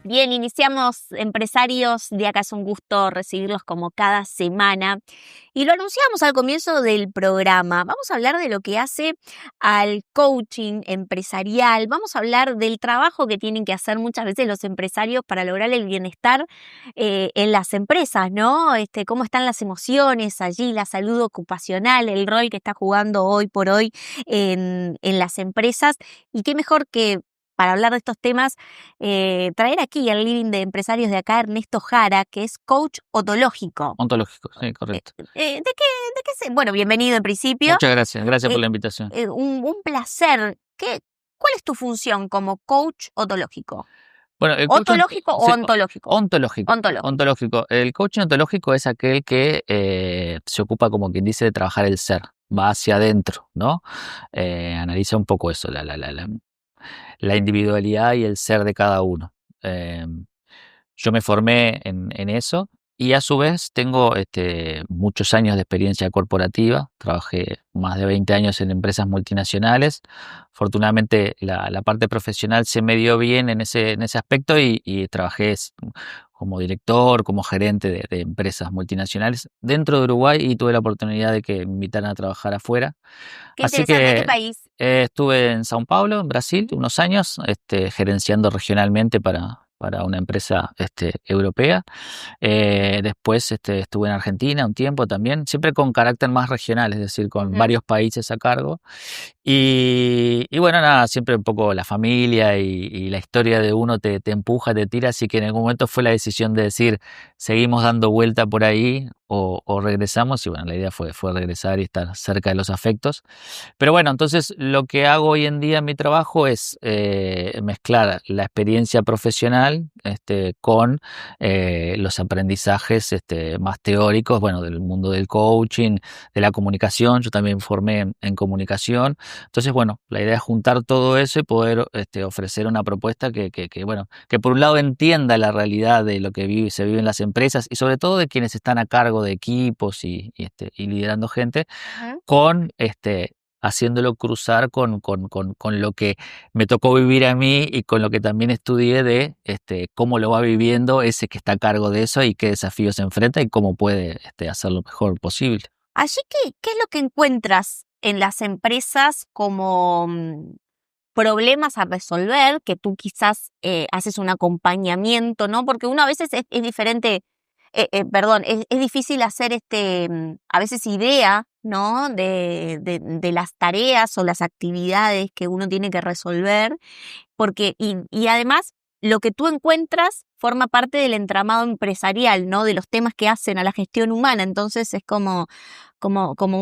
Bien, iniciamos Empresarios de Acá. Es un gusto recibirlos como cada semana. Y lo anunciamos al comienzo del programa. Vamos a hablar de lo que hace al coaching empresarial. Vamos a hablar del trabajo que tienen que hacer muchas veces los empresarios para lograr el bienestar en las empresas, ¿no? Cómo están las emociones allí, la salud ocupacional, el rol que está jugando hoy por hoy en las empresas. Y qué mejor que para hablar de estos temas, traer aquí al living de Empresarios de Acá a Ernesto Jara, que es coach ontológico. Ontológico, sí, correcto. Bueno, bienvenido en principio. Muchas gracias por la invitación. Un placer. ¿Cuál es tu función como coach ontológico? Bueno, el ¿Ontológico o ontológico? Ontológico. El coaching ontológico es aquel que se ocupa, como quien dice, de trabajar el ser, va hacia adentro, ¿no? Analiza un poco eso, la individualidad y el ser de cada uno. Yo me formé en eso y a su vez tengo muchos años de experiencia corporativa. Trabajé más de 20 años en empresas multinacionales. Afortunadamente la parte profesional se me dio bien en ese aspecto y trabajé como director, como gerente de empresas multinacionales dentro de Uruguay y tuve la oportunidad de que me invitaran a trabajar afuera. Qué Así interesante. ¿En que qué país? estuve en São Paulo, en Brasil, unos años, gerenciando regionalmente para una empresa europea. Después estuve en Argentina un tiempo también, siempre con carácter más regional, es decir, con varios países a cargo. Y bueno, nada, siempre un poco la familia y la historia de uno te empuja, te tira, así que en algún momento fue la decisión de decir, seguimos dando vuelta por ahí o regresamos, y bueno, la idea fue regresar y estar cerca de los afectos. Pero bueno, entonces lo que hago hoy en día en mi trabajo es mezclar la experiencia profesional con los aprendizajes más teóricos, bueno, del mundo del coaching, de la comunicación. Yo también formé en comunicación. Entonces, bueno, la idea es juntar todo eso y poder ofrecer una propuesta bueno, que por un lado entienda la realidad de lo que se vive en las empresas y sobre todo de quienes están a cargo de equipos y liderando gente, con haciéndolo cruzar con lo que me tocó vivir a mí y con lo que también estudié de cómo lo va viviendo ese que está a cargo de eso y qué desafíos se enfrenta y cómo puede hacer lo mejor posible. Allí, ¿qué es lo que encuentras en las empresas como problemas a resolver, que tú quizás haces un acompañamiento, ¿no? Porque uno a veces es diferente, es difícil hacer a veces idea, ¿no? De las tareas o las actividades que uno tiene que resolver, porque, y además lo que tú encuentras forma parte del entramado empresarial, ¿no? De los temas que hacen a la gestión humana. Entonces es como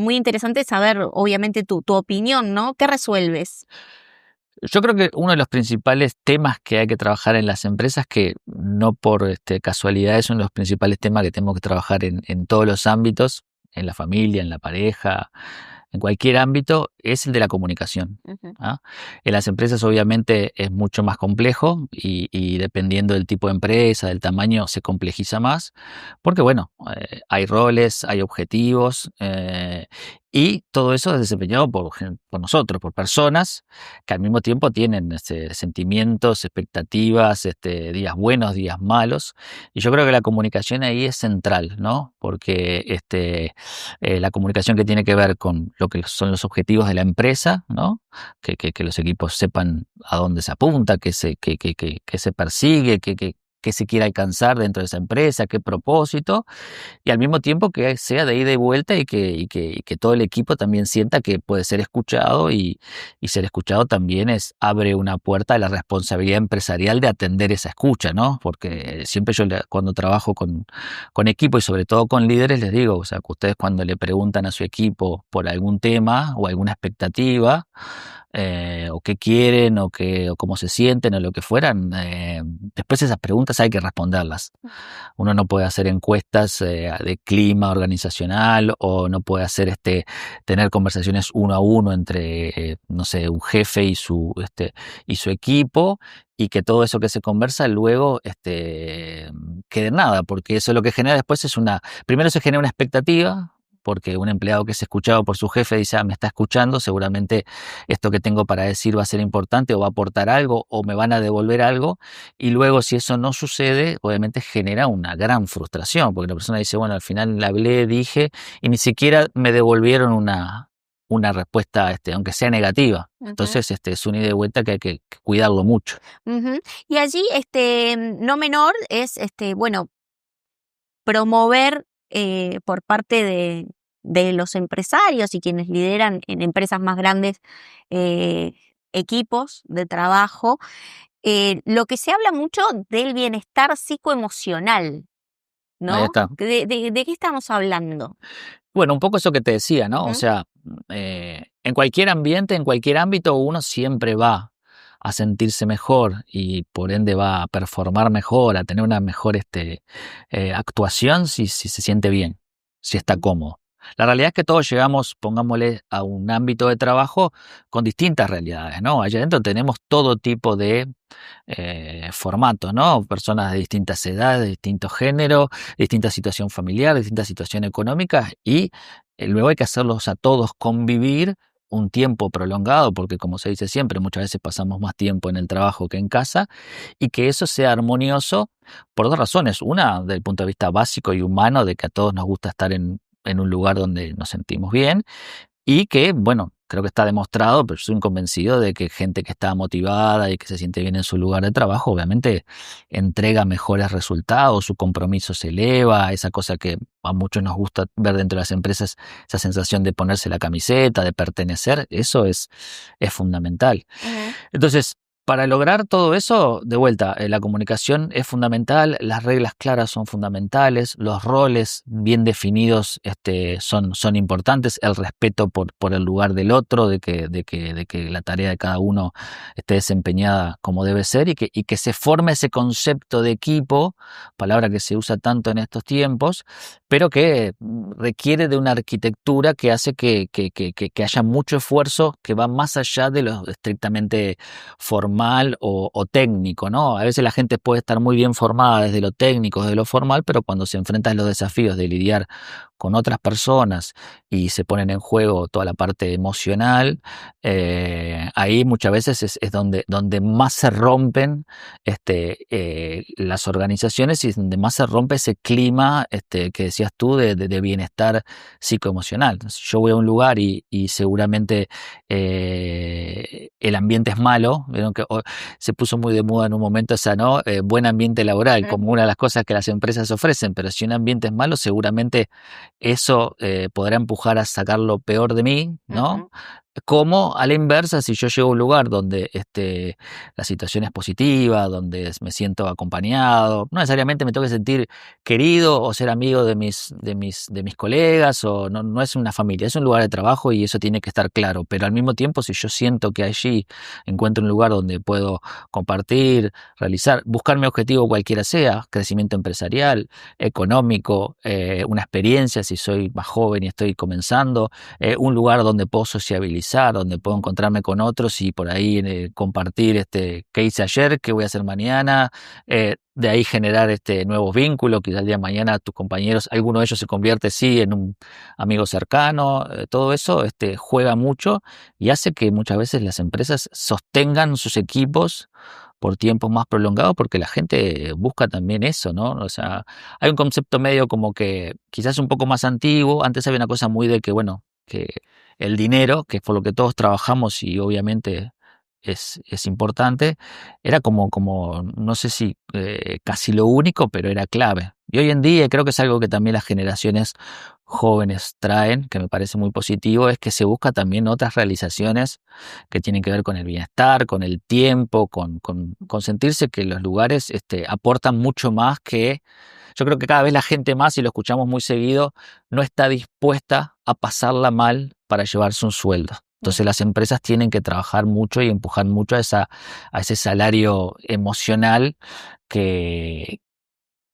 muy interesante saber, obviamente, tu opinión, ¿no? ¿Qué resuelves? Yo creo que uno de los principales temas que hay que trabajar en las empresas, que no por casualidad es uno de los principales temas que tenemos que trabajar en todos los ámbitos, en la familia, en la pareja, en cualquier ámbito, es el de la comunicación. ¿Ah? En las empresas obviamente es mucho más complejo y dependiendo del tipo de empresa, del tamaño, se complejiza más, porque bueno, hay roles, hay objetivos y todo eso es desempeñado por nosotros, por personas que al mismo tiempo tienen sentimientos, expectativas, días buenos, días malos, y yo creo que la comunicación ahí es central, ¿no? Porque la comunicación que tiene que ver con lo que son los objetivos de la empresa, ¿no? Que los equipos sepan a dónde se apunta, qué se persigue, qué se quiere alcanzar dentro de esa empresa, qué propósito, y al mismo tiempo que sea de ida y vuelta y que todo el equipo también sienta que puede ser escuchado y ser escuchado también abre una puerta a la responsabilidad empresarial de atender esa escucha, ¿no? Porque siempre yo cuando trabajo con equipo y sobre todo con líderes les digo, o sea, que ustedes cuando le preguntan a su equipo por algún tema o alguna expectativa, o qué quieren o cómo se sienten o lo que fueran, después esas preguntas hay que responderlas. Uno no puede hacer encuestas de clima organizacional o no puede hacer tener conversaciones uno a uno entre no sé, un jefe y su equipo, y que todo eso que se conversa luego quede en nada, porque eso lo que genera después primero se genera una expectativa porque un empleado que es escuchado por su jefe dice, me está escuchando, seguramente esto que tengo para decir va a ser importante o va a aportar algo o me van a devolver algo. Y luego si eso no sucede, obviamente genera una gran frustración, porque la persona dice, bueno, al final hablé, dije, y ni siquiera me devolvieron una respuesta, aunque sea negativa. Ujú. Entonces, es un ida y vuelta que hay que cuidarlo mucho. Ujú. Y allí, no menor es, bueno, promover por parte de los empresarios y quienes lideran en empresas más grandes eh, equipos de trabajo, lo que se habla mucho del bienestar psicoemocional, Ahí ¿no? está. ¿De qué estamos hablando? Bueno, un poco eso que te decía, ¿no? O Ujú, sea, en cualquier ambiente, en cualquier ámbito, uno siempre va a sentirse mejor y por ende va a performar mejor, a tener una mejor actuación si se siente bien, si está cómodo. La realidad es que todos llegamos, pongámosle, a un ámbito de trabajo con distintas realidades, ¿no? Allá adentro tenemos todo tipo de formatos, ¿no? Personas de distintas edades, de distintos géneros, distinta situación familiar, distinta situación económica y luego hay que hacerlos a todos convivir un tiempo prolongado, porque como se dice siempre, muchas veces pasamos más tiempo en el trabajo que en casa, y que eso sea armonioso por dos razones. Una, desde el punto de vista básico y humano, de que a todos nos gusta estar en un lugar donde nos sentimos bien, y que, bueno, creo que está demostrado, pero soy convencido de que gente que está motivada y que se siente bien en su lugar de trabajo, obviamente entrega mejores resultados, su compromiso se eleva, esa cosa que a muchos nos gusta ver dentro de las empresas, esa sensación de ponerse la camiseta, de pertenecer, eso es fundamental. ujú, Entonces, para lograr todo eso, de vuelta, la comunicación es fundamental, las reglas claras son fundamentales, los roles bien definidos son importantes, el respeto por el lugar del otro, de que la tarea de cada uno esté desempeñada como debe ser y que se forme ese concepto de equipo, palabra que se usa tanto en estos tiempos, pero que requiere de una arquitectura que hace que haya mucho esfuerzo que va más allá de lo estrictamente formal o técnico, ¿no? A veces la gente puede estar muy bien formada desde lo técnico, desde lo formal, pero cuando se enfrenta a los desafíos de lidiar con otras personas y se ponen en juego toda la parte emocional, ahí muchas veces es donde más se rompen las organizaciones y donde más se rompe ese clima que decías tú de bienestar psicoemocional. Entonces, yo voy a un lugar y seguramente el ambiente es malo, vieron que se puso muy de moda en un momento esa, ¿no? Buen ambiente laboral, como una de las cosas que las empresas ofrecen, pero si un ambiente es malo, seguramente eso podrá empujar a sacar lo peor de mí, ¿no? ujú, Como a la inversa, si yo llego a un lugar donde la situación es positiva, donde me siento acompañado, no necesariamente me tengo que sentir querido o ser amigo de mis colegas, o no es una familia, es un lugar de trabajo y eso tiene que estar claro, pero al mismo tiempo si yo siento que allí encuentro un lugar donde puedo compartir, buscar mi objetivo cualquiera sea, crecimiento empresarial, económico, una experiencia si soy más joven y estoy comenzando, un lugar donde puedo sociabilizar, donde puedo encontrarme con otros y por ahí compartir qué hice ayer, qué voy a hacer mañana, de ahí generar nuevos vínculos, quizás el día de mañana tus compañeros, alguno de ellos se convierte sí en un amigo cercano, todo eso juega mucho y hace que muchas veces las empresas sostengan sus equipos por tiempos más prolongados porque la gente busca también eso, ¿no? O sea, hay un concepto medio como que quizás un poco más antiguo, antes había una cosa muy de que, bueno, que el dinero, que es por lo que todos trabajamos y obviamente es importante, era como no sé si casi lo único, pero era clave. Y hoy en día, y creo que es algo que también las generaciones jóvenes traen, que me parece muy positivo, es que se busca también otras realizaciones que tienen que ver con el bienestar, con el tiempo, con sentirse que los lugares aportan mucho más que... Yo creo que cada vez la gente más, y lo escuchamos muy seguido, no está dispuesta a pasarla mal para llevarse un sueldo. Entonces las empresas tienen que trabajar mucho y empujar mucho a ese salario emocional que,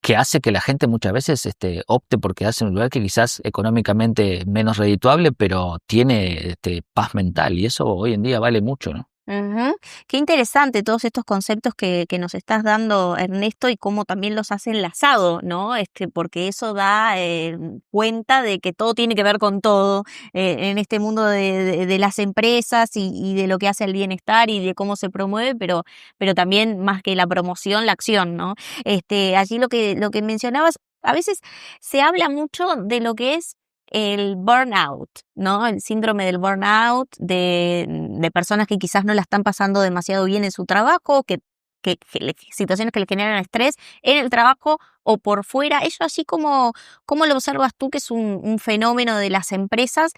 que hace que la gente muchas veces opte por quedarse en un lugar que quizás económicamente menos redituable, pero tiene paz mental y eso hoy en día vale mucho, ¿no? Ujú. Qué interesante todos estos conceptos que nos estás dando, Ernesto, y cómo también los has enlazado, ¿no? Porque eso da cuenta de que todo tiene que ver con todo en este mundo de las empresas y de lo que hace el bienestar y de cómo se promueve, pero también más que la promoción, la acción, ¿no? Allí lo que mencionabas, a veces se habla mucho de lo que es el burnout, ¿no? El síndrome del burnout de personas que quizás no la están pasando demasiado bien en su trabajo, situaciones que le generan estrés en el trabajo o por fuera. Eso así como lo observas tú, que es un fenómeno de las empresas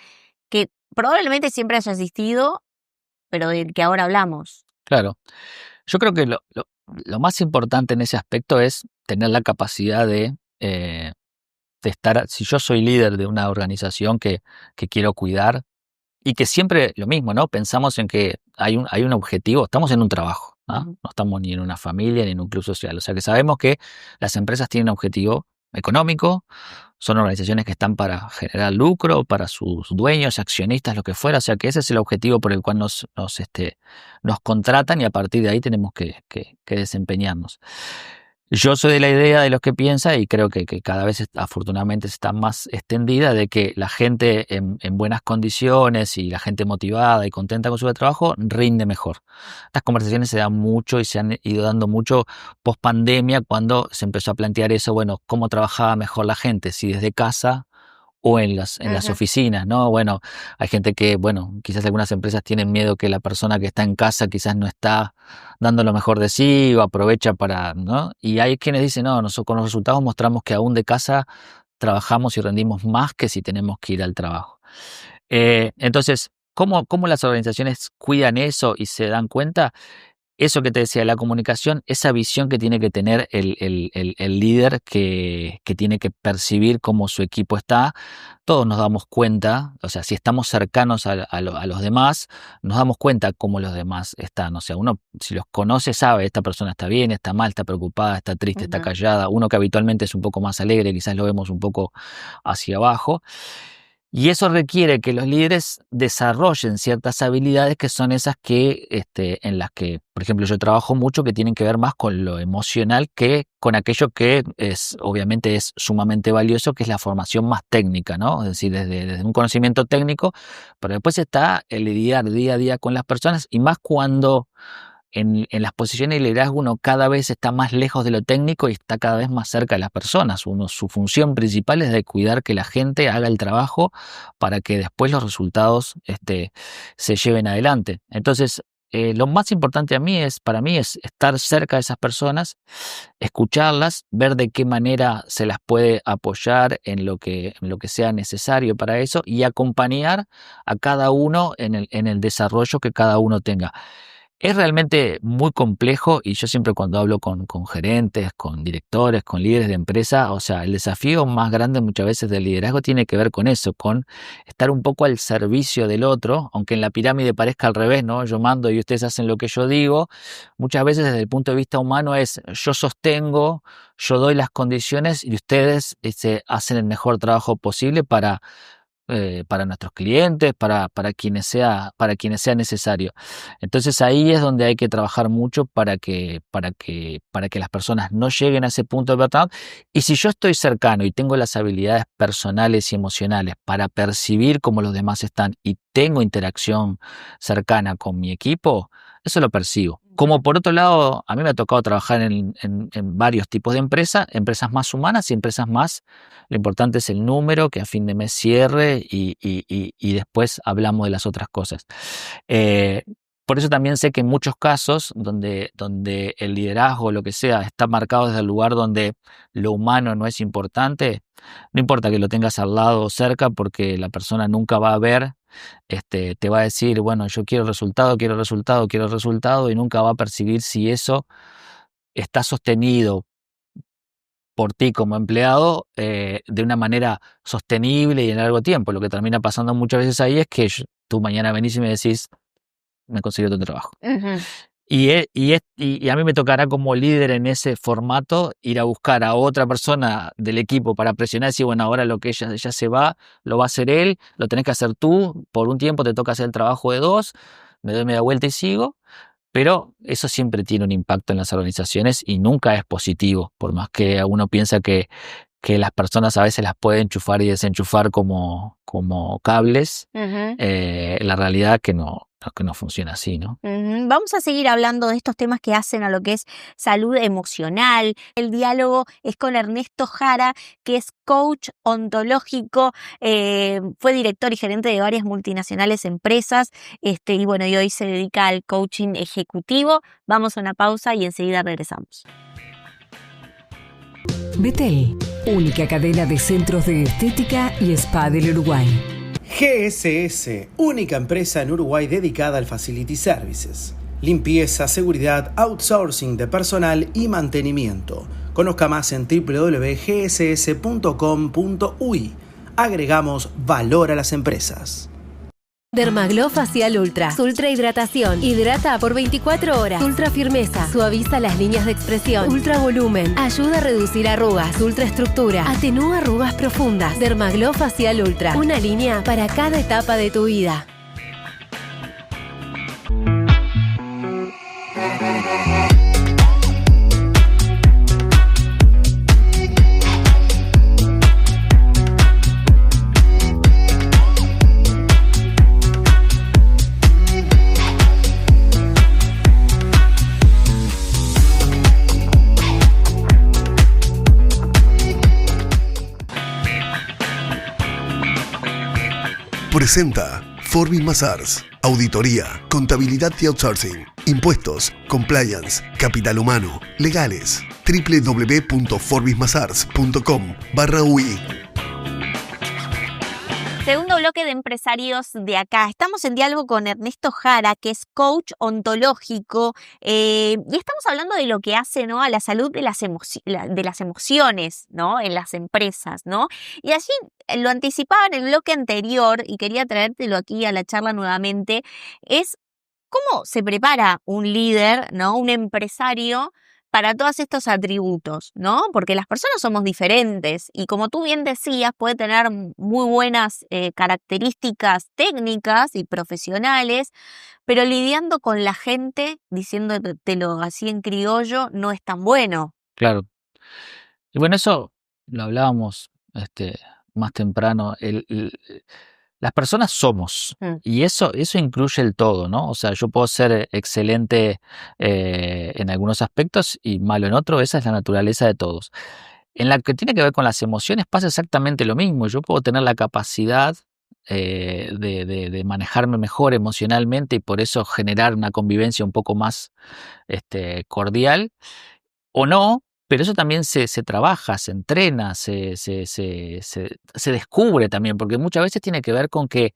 que probablemente siempre haya existido, pero del que ahora hablamos. Claro, yo creo que lo más importante en ese aspecto es tener la capacidad de estar, si yo soy líder de una organización que quiero cuidar y que siempre lo mismo, ¿no? Pensamos en que hay un objetivo, estamos en un trabajo, ¿no? No estamos ni en una familia ni en un club social, o sea que sabemos que las empresas tienen un objetivo económico, son organizaciones que están para generar lucro, para sus dueños, accionistas, lo que fuera, o sea que ese es el objetivo por el cual nos contratan y a partir de ahí tenemos que desempeñarnos. Yo soy de la idea de los que piensa y creo que cada vez afortunadamente está más extendida de que la gente en buenas condiciones y la gente motivada y contenta con su trabajo rinde mejor. Estas conversaciones se dan mucho y se han ido dando mucho post pandemia cuando se empezó a plantear eso, bueno, cómo trabajaba mejor la gente, si desde casa o en las Ujú, oficinas, ¿no? Bueno, hay gente que, bueno, quizás algunas empresas tienen miedo que la persona que está en casa quizás no está dando lo mejor de sí o aprovecha para, ¿no? Y hay quienes dicen, no, nosotros con los resultados mostramos que aún de casa trabajamos y rendimos más que si tenemos que ir al trabajo. Entonces, ¿cómo las organizaciones cuidan eso y se dan cuenta? Eso que te decía, la comunicación, esa visión que tiene que tener el líder que tiene que percibir cómo su equipo está, todos nos damos cuenta, o sea, si estamos cercanos a los demás, nos damos cuenta cómo los demás están. O sea, uno si los conoce sabe, esta persona está bien, está mal, está preocupada, está triste, está ujú. callada. Uno que habitualmente es un poco más alegre, quizás lo vemos un poco hacia abajo. Y eso requiere que los líderes desarrollen ciertas habilidades que son esas en las que, por ejemplo, yo trabajo mucho que tienen que ver más con lo emocional que con aquello que obviamente es sumamente valioso, que es la formación más técnica, ¿no? Es decir, desde un conocimiento técnico, pero después está el lidiar día a día con las personas y más cuando en las posiciones de liderazgo uno cada vez está más lejos de lo técnico y está cada vez más cerca de las personas. Su función principal es de cuidar que la gente haga el trabajo para que después los resultados se lleven adelante. Entonces, lo más importante para mí es estar cerca de esas personas, escucharlas, ver de qué manera se las puede apoyar en lo que sea necesario para eso y acompañar a cada uno en el desarrollo que cada uno tenga. Es realmente muy complejo y yo siempre cuando hablo con gerentes, con directores, con líderes de empresa, o sea, el desafío más grande muchas veces del liderazgo tiene que ver con eso, con estar un poco al servicio del otro, aunque en la pirámide parezca al revés, ¿no? Yo mando y ustedes hacen lo que yo digo. Muchas veces desde el punto de vista humano es yo sostengo, yo doy las condiciones y ustedes hacen el mejor trabajo posible para nuestros clientes, para quienes sea necesario. Entonces ahí es donde hay que trabajar mucho para que las personas no lleguen a ese punto de burnout. Y si yo estoy cercano y tengo las habilidades personales y emocionales para percibir cómo los demás están y tengo interacción cercana con mi equipo, eso lo percibo. Como por otro lado, a mí me ha tocado trabajar en varios tipos de empresas más humanas y empresas más. Lo importante es el número, que a fin de mes cierre y después hablamos de las otras cosas. Eh, por eso también sé que en muchos casos donde el liderazgo o lo que sea está marcado desde el lugar donde lo humano no es importante, no importa que lo tengas al lado o cerca porque la persona nunca va a ver, te va a decir, bueno, yo quiero resultado, quiero resultado, quiero resultado y nunca va a percibir si eso está sostenido por ti como empleado de una manera sostenible y en largo tiempo. Lo que termina pasando muchas veces ahí es que tú mañana venís y me decís, me consigo otro trabajo. Ujú. Y a mí me tocará como líder en ese formato ir a buscar a otra persona del equipo para presionar y decir, bueno, ahora lo que ella se va, lo va a hacer él, lo tenés que hacer tú, por un tiempo te toca hacer el trabajo de dos, me doy media vuelta y sigo, pero eso siempre tiene un impacto en las organizaciones y nunca es positivo, por más que uno piensa que las personas a veces las pueden enchufar y desenchufar como cables, la realidad es que no funciona así, ¿no? Vamos a seguir hablando de estos temas que hacen a lo que es salud emocional. El diálogo es con Ernesto Jara, que es coach ontológico, fue director y gerente de varias multinacionales empresas, y bueno, y hoy se dedica al coaching ejecutivo. Vamos a una pausa y enseguida regresamos. Betel, única cadena de centros de estética y spa del Uruguay. GSS, única empresa en Uruguay dedicada al Facility Services. Limpieza, seguridad, outsourcing de personal y mantenimiento. Conozca más en www.gss.com.uy. Agregamos valor a las empresas. Dermaglow Facial Ultra. Ultra hidratación. Hidrata por 24 horas. Ultra firmeza. Suaviza las líneas de expresión. Ultra volumen. Ayuda a reducir arrugas. Ultra estructura. Atenúa arrugas profundas. Dermaglow Facial Ultra. Una línea para cada etapa de tu vida. Presenta Forbis Mazars, auditoría, contabilidad y outsourcing, impuestos, compliance, capital humano, legales. www.forbismazars.com/UI. Segundo bloque de empresarios de acá. Estamos en diálogo con Ernesto Jara, que es coach ontológico, y estamos hablando de lo que hace, ¿no?, a la salud de las emociones, ¿no?, en las empresas, ¿no? Y allí lo anticipaba en el bloque anterior y quería traértelo aquí a la charla nuevamente, es cómo se prepara un líder, ¿no?, un empresario para todos estos atributos, ¿no? Porque las personas somos diferentes y, como tú bien decías, puede tener muy buenas características técnicas y profesionales, pero lidiando con la gente, diciéndotelo así en criollo, no es tan bueno. Claro. Y bueno, eso lo hablábamos más temprano. Las personas somos, y eso incluye el todo, ¿no? O sea, yo puedo ser excelente en algunos aspectos y malo en otro. Esa es la naturaleza de todos. En la que tiene que ver con las emociones pasa exactamente lo mismo. Yo puedo tener la capacidad de manejarme mejor emocionalmente y por eso generar una convivencia un poco más cordial, o no. Pero eso también se trabaja, se entrena, se descubre también, porque muchas veces tiene que ver con que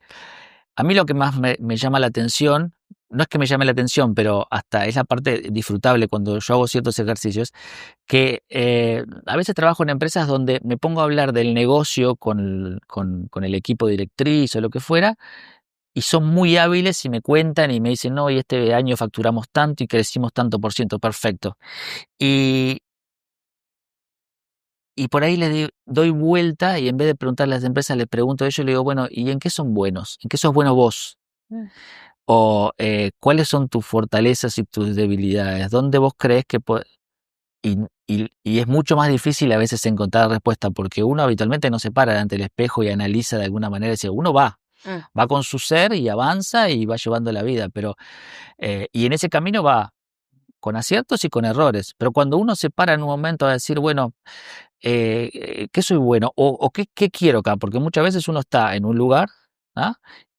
a mí lo que más me llama la atención, no es que me llame la atención, pero hasta es la parte disfrutable cuando yo hago ciertos ejercicios, que a veces trabajo en empresas donde me pongo a hablar del negocio con el equipo directriz o lo que fuera, y son muy hábiles y me cuentan y me dicen, no, y este año facturamos tanto y crecimos tanto por ciento, perfecto. Y por ahí le doy vuelta y en vez de preguntarle a las empresas, les pregunto a ellos y le digo, bueno, ¿y en qué son buenos? ¿En qué sos bueno vos? O ¿cuáles son tus fortalezas y tus debilidades? ¿Dónde vos crees que y es mucho más difícil a veces encontrar respuesta, porque uno habitualmente no se para delante del espejo y analiza de alguna manera, dice, uno va con su ser y avanza y va llevando la vida, pero y en ese camino va con aciertos y con errores, pero cuando uno se para en un momento a decir, bueno, ¿qué soy bueno? ¿O qué quiero acá? Porque muchas veces uno está en un lugar, ¿ah?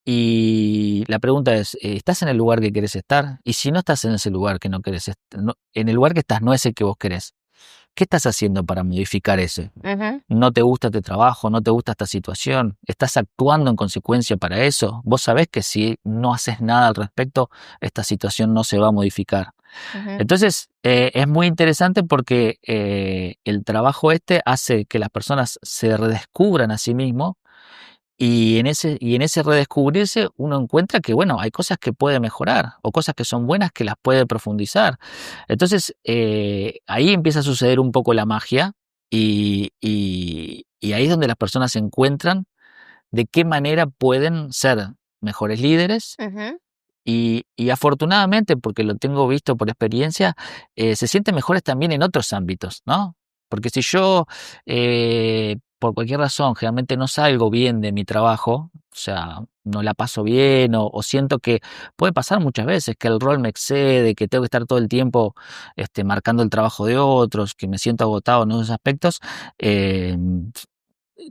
Y la pregunta es, ¿estás en el lugar que querés estar? Y si no estás en ese lugar que no querés estar, en el lugar que estás no es el que vos querés, ¿qué estás haciendo para modificar ese? ¿No te gusta este trabajo? ¿No te gusta esta situación? ¿Estás actuando en consecuencia para eso? Vos sabés que si no haces nada al respecto, esta situación no se va a modificar. Entonces, es muy interesante porque el trabajo hace que las personas se redescubran a sí mismos y en ese redescubrirse uno encuentra que, bueno, hay cosas que puede mejorar o cosas que son buenas que las puede profundizar. Entonces, ahí empieza a suceder un poco la magia y ahí es donde las personas se encuentran de qué manera pueden ser mejores líderes Y afortunadamente, porque lo tengo visto por experiencia, se sienten mejores también en otros ámbitos, ¿no? Porque si yo, por cualquier razón, generalmente no salgo bien de mi trabajo, o sea, no la paso bien, o siento que puede pasar muchas veces que el rol me excede, que tengo que estar todo el tiempo marcando el trabajo de otros, que me siento agotado en esos aspectos, eh,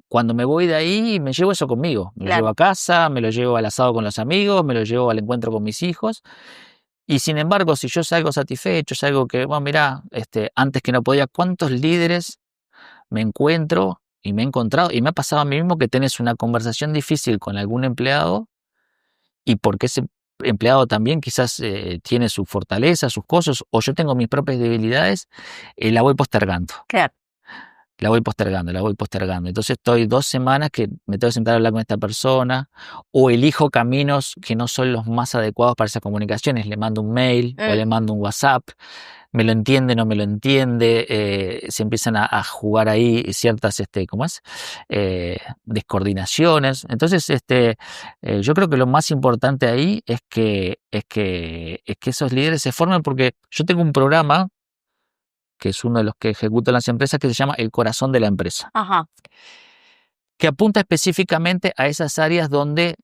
cuando me voy de ahí me llevo eso conmigo, me lo llevo Claro. a casa, me lo llevo al asado con los amigos, me lo llevo al encuentro con mis hijos. Y sin embargo, si yo salgo satisfecho, salgo que, bueno, mirá, antes que no podía, ¿cuántos líderes me encuentro y me he encontrado? Y me ha pasado a mí mismo que tenés una conversación difícil con algún empleado y porque ese empleado también quizás tiene sus fortalezas, sus cosas, o yo tengo mis propias debilidades, la voy postergando. Claro. La voy postergando, la voy postergando. Entonces estoy 2 semanas que me tengo que sentar a hablar con esta persona, o elijo caminos que no son los más adecuados para esas comunicaciones. Le mando un mail o le mando un WhatsApp, me lo entiende, no me lo entiende, se empiezan a jugar ahí ciertas, ¿cómo es? Descoordinaciones. Entonces, yo creo que lo más importante ahí es que esos líderes se formen, porque yo tengo un programa que es uno de los que ejecuto en las empresas, que se llama El Corazón de la Empresa, Ajá. que apunta específicamente a esas áreas donde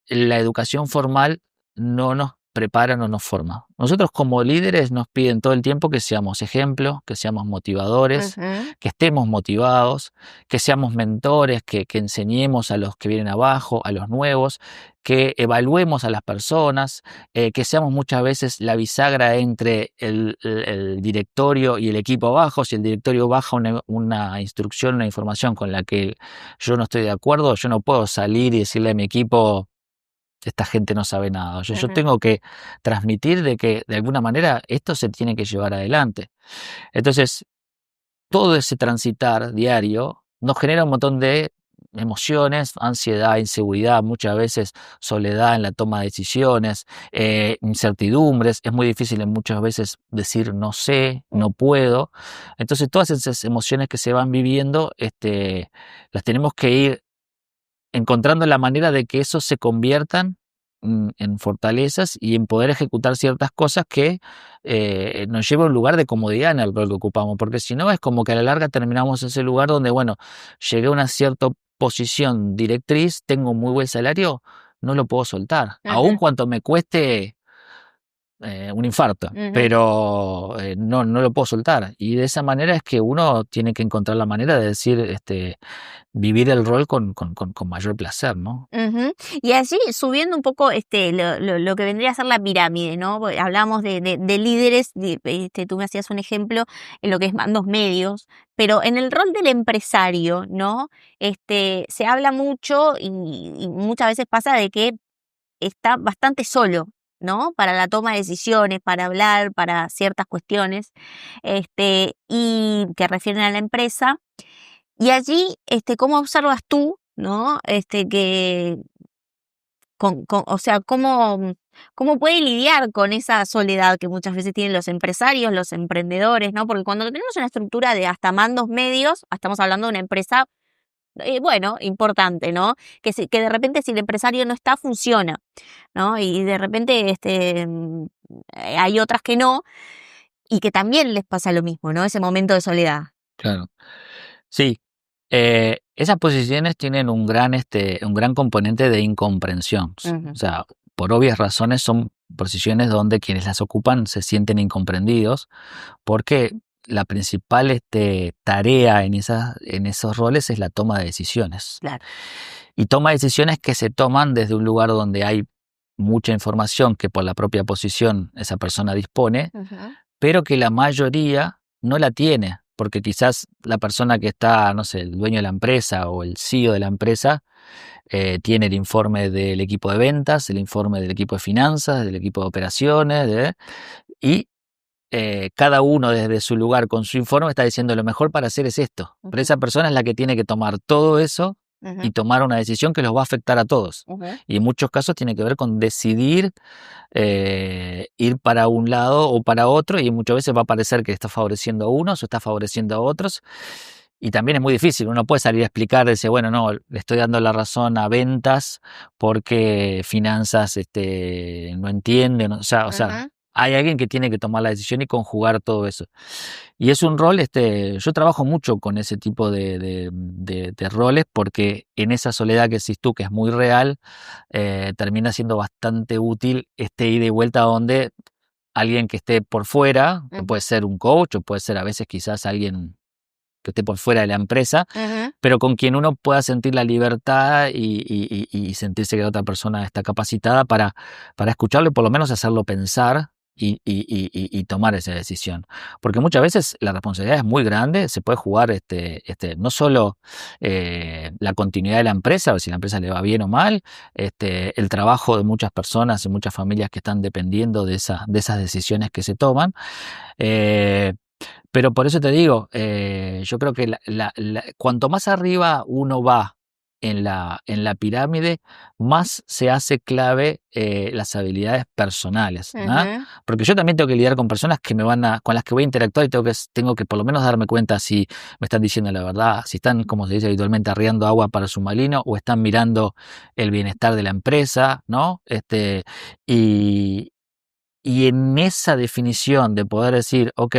la educación formal no nos prepara, no nos forma. Nosotros como líderes nos piden todo el tiempo que seamos ejemplos, que seamos motivadores, que estemos motivados, que seamos mentores, que enseñemos a los que vienen abajo, a los nuevos, que evaluemos a las personas, que seamos muchas veces la bisagra entre el directorio y el equipo abajo. Si el directorio baja una instrucción, una información con la que yo no estoy de acuerdo, yo no puedo salir y decirle a mi equipo: esta gente no sabe nada. Yo tengo que transmitir de que de alguna manera esto se tiene que llevar adelante. Entonces, todo ese transitar diario nos genera un montón de emociones, ansiedad, inseguridad, muchas veces soledad en la toma de decisiones, incertidumbres. Es muy difícil muchas veces decir no sé, no puedo. Entonces, todas esas emociones que se van viviendo, las tenemos que ir encontrando la manera de que eso se conviertan en fortalezas y en poder ejecutar ciertas cosas que nos lleva a un lugar de comodidad en el rol que ocupamos, porque si no es como que a la larga terminamos en ese lugar donde, bueno, llegué a una cierta posición directriz, tengo un muy buen salario, no lo puedo soltar, aun cuanto me cueste un infarto, pero no lo puedo soltar. Y de esa manera es que uno tiene que encontrar la manera de decir, vivir el rol con mayor placer, ¿no? Y allí, subiendo un poco lo que vendría a ser la pirámide, ¿no? Porque hablamos de líderes, tú me hacías un ejemplo en lo que es mandos medios, pero en el rol del empresario, ¿no? Se habla mucho y muchas veces pasa de que está bastante solo, ¿no? Para la toma de decisiones, para hablar, para ciertas cuestiones, y que refieren a la empresa. Y allí, ¿cómo observas tú, ¿no? Que o sea, ¿cómo puede lidiar con esa soledad que muchas veces tienen los empresarios, los emprendedores, ¿no? Porque cuando tenemos una estructura de hasta mandos medios, estamos hablando de una empresa, bueno, importante, ¿no? Que de repente si el empresario no está, funciona, ¿no? Y de repente hay otras que no, y que también les pasa lo mismo, ¿no? Ese momento de soledad. Claro. Sí. Esas posiciones tienen un gran componente de incomprensión. O sea, por obvias razones son posiciones donde quienes las ocupan se sienten incomprendidos, porque la principal tarea en esos roles es la toma de decisiones. Claro. Y toma de decisiones que se toman desde un lugar donde hay mucha información que por la propia posición esa persona dispone, pero que la mayoría no la tiene, porque quizás la persona que está, no sé, el dueño de la empresa o el CEO de la empresa, tiene el informe del equipo de ventas, el informe del equipo de finanzas, del equipo de operaciones, y cada uno desde su lugar con su informe está diciendo lo mejor para hacer es esto. Pero esa persona es la que tiene que tomar todo eso y tomar una decisión que los va a afectar a todos. Y en muchos casos tiene que ver con decidir ir para un lado o para otro, y muchas veces va a parecer que está favoreciendo a unos o está favoreciendo a otros. y también es muy difícil, uno puede salir a explicar, decir, bueno, no, le estoy dando la razón a ventas porque finanzas no entienden, o sea, Ujú. hay alguien que tiene que tomar la decisión y conjugar todo eso. Y es un rol, yo trabajo mucho con ese tipo de roles porque en esa soledad que decís tú, que es muy real, termina siendo bastante útil este ida y vuelta donde alguien que esté por fuera, que puede ser un coach o puede ser a veces quizás alguien que esté por fuera de la empresa, Ujú. pero con quien uno pueda sentir la libertad y sentirse que la otra persona está capacitada para escucharlo y por lo menos hacerlo pensar y tomar esa decisión. Porque muchas veces la responsabilidad es muy grande, se puede jugar no solo la continuidad de la empresa, o si la empresa le va bien o mal, el trabajo de muchas personas y muchas familias que están dependiendo de esas decisiones que se toman. Pero por eso te digo, yo creo que cuanto más arriba uno va en la pirámide, más se hace clave las habilidades personales, ¿no? Ujú. Porque yo también tengo que lidiar con personas que con las que voy a interactuar y tengo que por lo menos darme cuenta si me están diciendo la verdad, si están, como se dice habitualmente, arriando agua para su molino o están mirando el bienestar de la empresa, ¿no? Y en esa definición de poder decir, ok,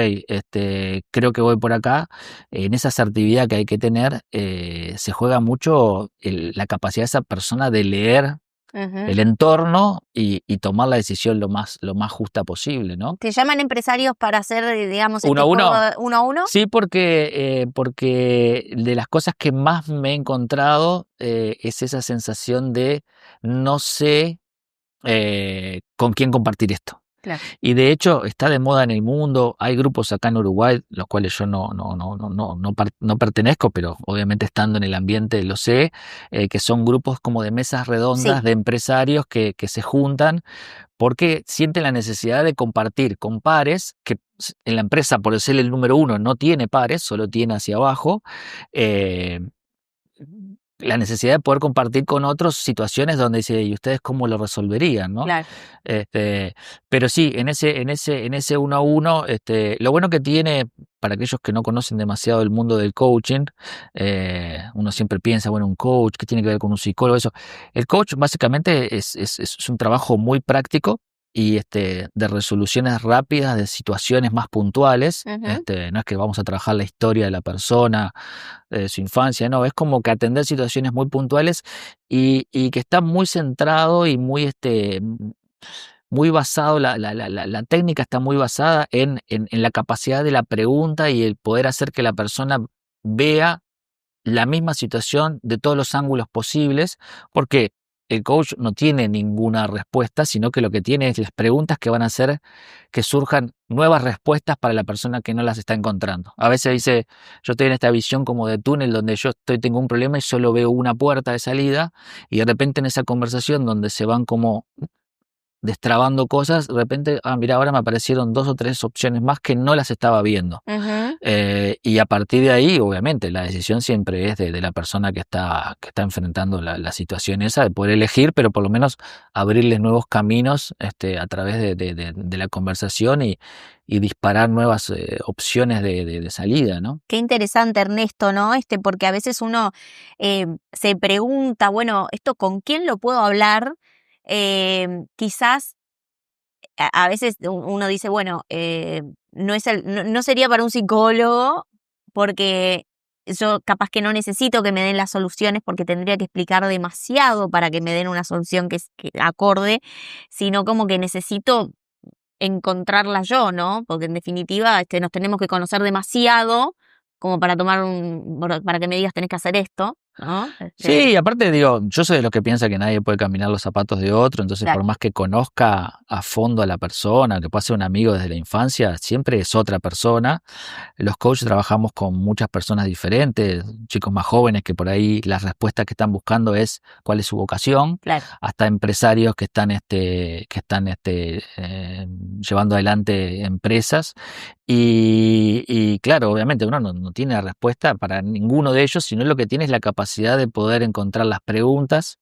creo que voy por acá, en esa asertividad que hay que tener, se juega mucho la capacidad de esa persona de leer Ujú. el entorno y tomar la decisión lo más justa posible, ¿no? ¿Te llaman empresarios para hacer, digamos, Uno a este uno. juego uno a uno? Sí, porque de las cosas que más me he encontrado es esa sensación de no sé con quién compartir esto. Claro. Y de hecho está de moda en el mundo. Hay grupos acá en Uruguay, los cuales yo no pertenezco, pero obviamente estando en el ambiente lo sé, que son grupos como de mesas redondas Sí. de empresarios que se juntan porque sienten la necesidad de compartir con pares, que en la empresa, por ser el número uno, no tiene pares, solo tiene hacia abajo. eh, la necesidad de poder compartir con otros situaciones donde dice, ¿y ustedes cómo lo resolverían, no? Claro. Pero sí, en ese uno a uno, lo bueno que tiene, para aquellos que no conocen demasiado el mundo del coaching, uno siempre piensa, bueno, un coach, ¿qué tiene que ver con un psicólogo? Eso. El coach básicamente es un trabajo muy práctico y de resoluciones rápidas de situaciones más puntuales. Ujú. No es que vamos a trabajar la historia de la persona, de su infancia, no, es como que atender situaciones muy puntuales y que está muy centrado y muy basado, la técnica está muy basada en la capacidad de la pregunta y el poder hacer que la persona vea la misma situación de todos los ángulos posibles, porque el coach no tiene ninguna respuesta, sino que lo que tiene es las preguntas que van a hacer que surjan nuevas respuestas para la persona que no las está encontrando. A veces dice, yo estoy en esta visión como de túnel donde tengo un problema y solo veo una puerta de salida, y de repente en esa conversación donde se van como destrabando cosas, de repente, mira, ahora me aparecieron 2 o 3 opciones más que no las estaba viendo. Ujú. Y a partir de ahí, obviamente, la decisión siempre es de la persona que está enfrentando la situación esa, de poder elegir, pero por lo menos abrirle nuevos caminos a través de la conversación y disparar nuevas opciones de salida, ¿no? Qué interesante, Ernesto, ¿no? Porque a veces uno se pregunta, bueno, ¿esto con quién lo puedo hablar? Quizás a veces uno dice, bueno, no sería para un psicólogo porque yo capaz que no necesito que me den las soluciones porque tendría que explicar demasiado para que me den una solución que acorde, sino como que necesito encontrarla yo, ¿no? Porque en definitiva nos tenemos que conocer demasiado como para para que me digas tenés que hacer esto, ¿no? Sí, aparte digo, yo soy de los que piensa que nadie puede caminar los zapatos de otro, entonces Claro. por más que conozca a fondo a la persona, que pueda ser un amigo desde la infancia, siempre es otra persona. Los coaches trabajamos con muchas personas diferentes, chicos más jóvenes que por ahí las respuestas que están buscando es cuál es su vocación, Claro. hasta empresarios que están llevando adelante empresas. Y claro, obviamente uno no tiene la respuesta para ninguno de ellos, sino lo que tiene es la capacidad de poder encontrar las preguntas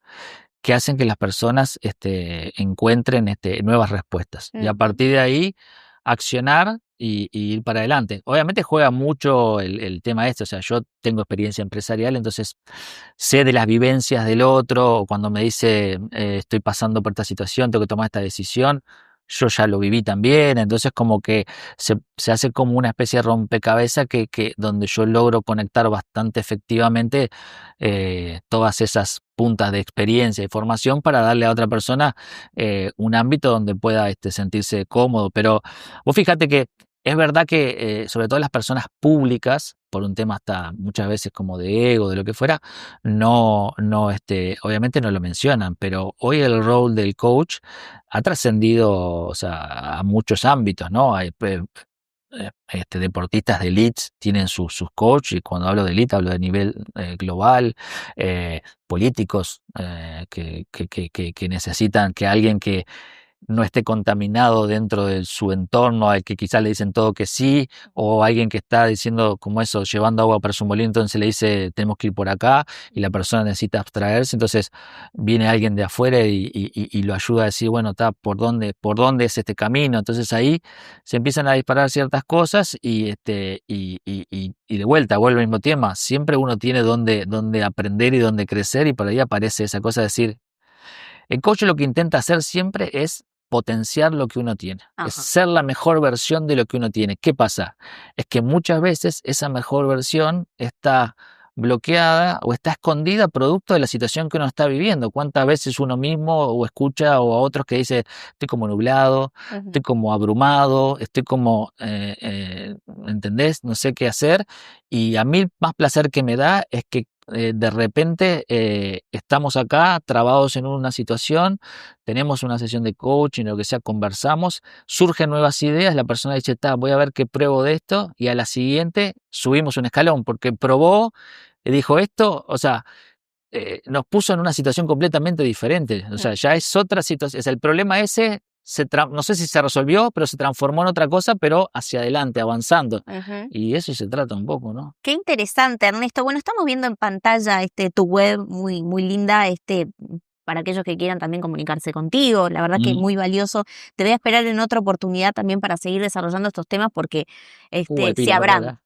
que hacen que las personas encuentren nuevas respuestas. Y a Ujú. partir de ahí, accionar y ir para adelante. Obviamente juega mucho el tema este, o sea, yo tengo experiencia empresarial, entonces sé de las vivencias del otro, o cuando me dice estoy pasando por esta situación, tengo que tomar esta decisión, yo ya lo viví también, entonces como que se hace como una especie de rompecabezas donde yo logro conectar bastante efectivamente todas esas puntas de experiencia y formación para darle a otra persona un ámbito donde pueda sentirse cómodo. Pero vos fíjate que es verdad que sobre todo las personas públicas, por un tema hasta muchas veces como de ego, de lo que fuera, obviamente no lo mencionan, pero hoy el rol del coach ha trascendido, o sea, a muchos ámbitos, ¿no? Hay deportistas de elite tienen sus coaches, y cuando hablo de elite hablo de nivel global, políticos que necesitan que alguien que no esté contaminado dentro de su entorno, al que quizás le dicen todo que sí, o alguien que está diciendo como eso, llevando agua para su molino, entonces le dice tenemos que ir por acá, y la persona necesita abstraerse, entonces viene alguien de afuera y lo ayuda a decir, bueno, ¿por dónde es este camino? Entonces ahí se empiezan a disparar ciertas cosas y de vuelta vuelve el mismo tema, siempre uno tiene donde aprender y donde crecer, y por ahí aparece esa cosa de decir, el coach lo que intenta hacer siempre es potenciar lo que uno tiene, es ser la mejor versión de lo que uno tiene. ¿Qué pasa? Es que muchas veces esa mejor versión está bloqueada o está escondida producto de la situación que uno está viviendo. ¿Cuántas veces uno mismo o escucha o a otros que dice estoy como nublado, estoy como abrumado, estoy como, ¿entendés? No sé qué hacer. Y a mí más placer que me da es que de repente estamos acá trabados en una situación, tenemos una sesión de coaching o lo que sea, conversamos, surgen nuevas ideas, la persona dice, voy a ver qué pruebo de esto, y a la siguiente subimos un escalón porque probó, dijo esto, o sea, nos puso en una situación completamente diferente, o sea, ya es otra situación, el problema ese no sé si se resolvió, pero se transformó en otra cosa, pero hacia adelante, avanzando. Y eso se trata un poco, ¿no? Qué interesante, Ernesto. Bueno, estamos viendo en pantalla tu web muy, muy linda, para aquellos que quieran también comunicarse contigo. La verdad que es muy valioso. Te voy a esperar en otra oportunidad también para seguir desarrollando estos temas porque se habrán.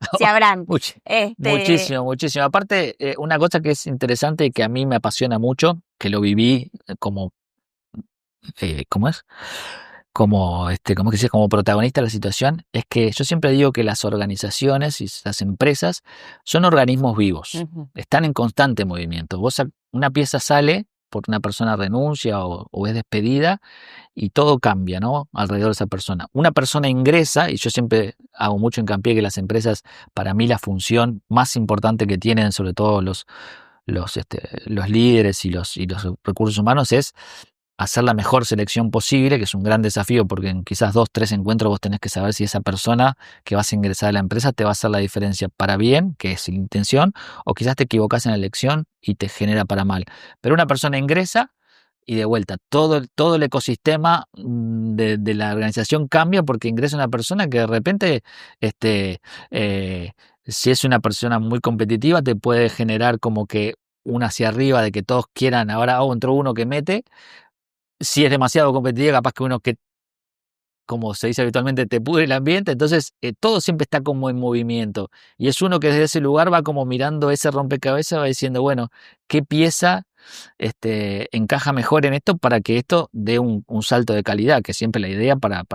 Muchísimo. Aparte, una cosa que es interesante y que a mí me apasiona mucho, que lo viví como como protagonista de la situación, es que yo siempre digo que las organizaciones y las empresas son organismos vivos, están en constante movimiento. Una pieza sale porque una persona renuncia o es despedida y todo cambia, ¿no? Alrededor de esa persona. Una persona ingresa, y yo siempre hago mucho hincapié que las empresas, para mí la función más importante que tienen, sobre todo los líderes y los recursos humanos, es hacer la mejor selección posible, que es un gran desafío porque en quizás 2, 3 encuentros vos tenés que saber si esa persona que vas a ingresar a la empresa te va a hacer la diferencia para bien, que es la intención, o quizás te equivocás en la elección y te genera para mal. Pero una persona ingresa y de vuelta, todo el ecosistema de la organización cambia porque ingresa una persona que de repente, si es una persona muy competitiva, te puede generar como que una hacia arriba de que todos quieran, ahora entró uno que mete. Si es demasiado competitiva, capaz que uno que, como se dice habitualmente, te pudre el ambiente. Entonces todo siempre está como en movimiento, y es uno que desde ese lugar va como mirando ese rompecabezas, va diciendo, bueno, ¿qué pieza encaja mejor en esto para que esto dé un salto de calidad, que es siempre la idea para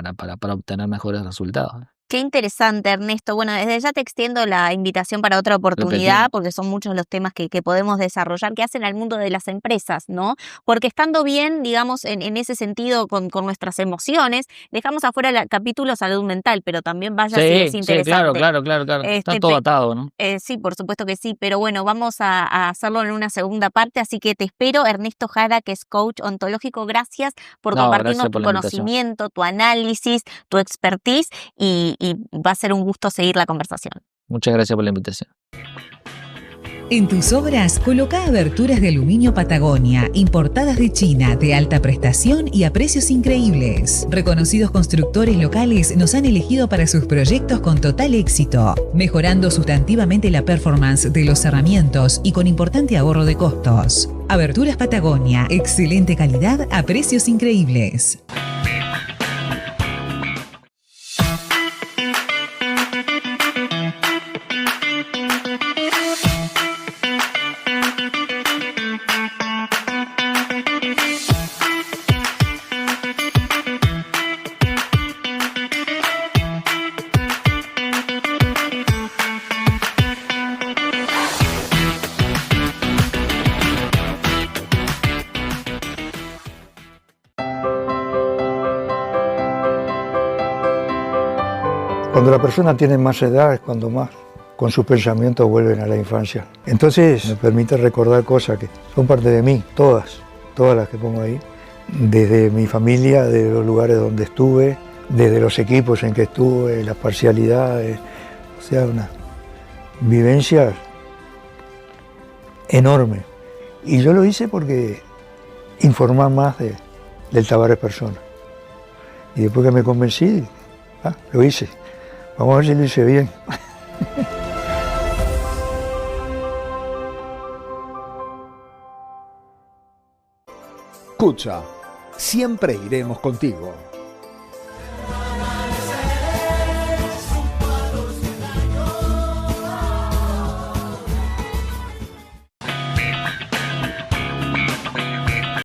obtener mejores resultados? Qué interesante, Ernesto. Bueno, desde ya te extiendo la invitación para otra oportunidad, porque son muchos los temas que podemos desarrollar, que hacen al mundo de las empresas, ¿no? Porque estando bien, digamos, en ese sentido con nuestras emociones, dejamos afuera el capítulo salud mental, pero también vaya si es interesante. Sí, claro. Está todo atado, ¿no? Sí, por supuesto que sí, pero bueno, vamos a hacerlo en una segunda parte, así que te espero. Ernesto Jara, que es coach ontológico, gracias por compartirnos tu conocimiento, tu análisis, tu expertise, y va a ser un gusto seguir la conversación. Muchas gracias por la invitación. En tus obras, coloca aberturas de aluminio Patagonia, importadas de China, de alta prestación y a precios increíbles. Reconocidos constructores locales nos han elegido para sus proyectos con total éxito, mejorando sustantivamente la performance de los cerramientos y con importante ahorro de costos. Aberturas Patagonia, excelente calidad a precios increíbles. Cuando la persona tiene más edad es cuando más con sus pensamientos vuelven a la infancia. Entonces me permite recordar cosas que son parte de mí, todas las que pongo ahí, desde mi familia, de los lugares donde estuve, desde los equipos en que estuve, las parcialidades, o sea, una vivencia enorme. Y yo lo hice porque informar más del Tabaré persona. Y después que me convencí, lo hice. Vamos a ver si lo hice bien. Escucha, siempre iremos contigo.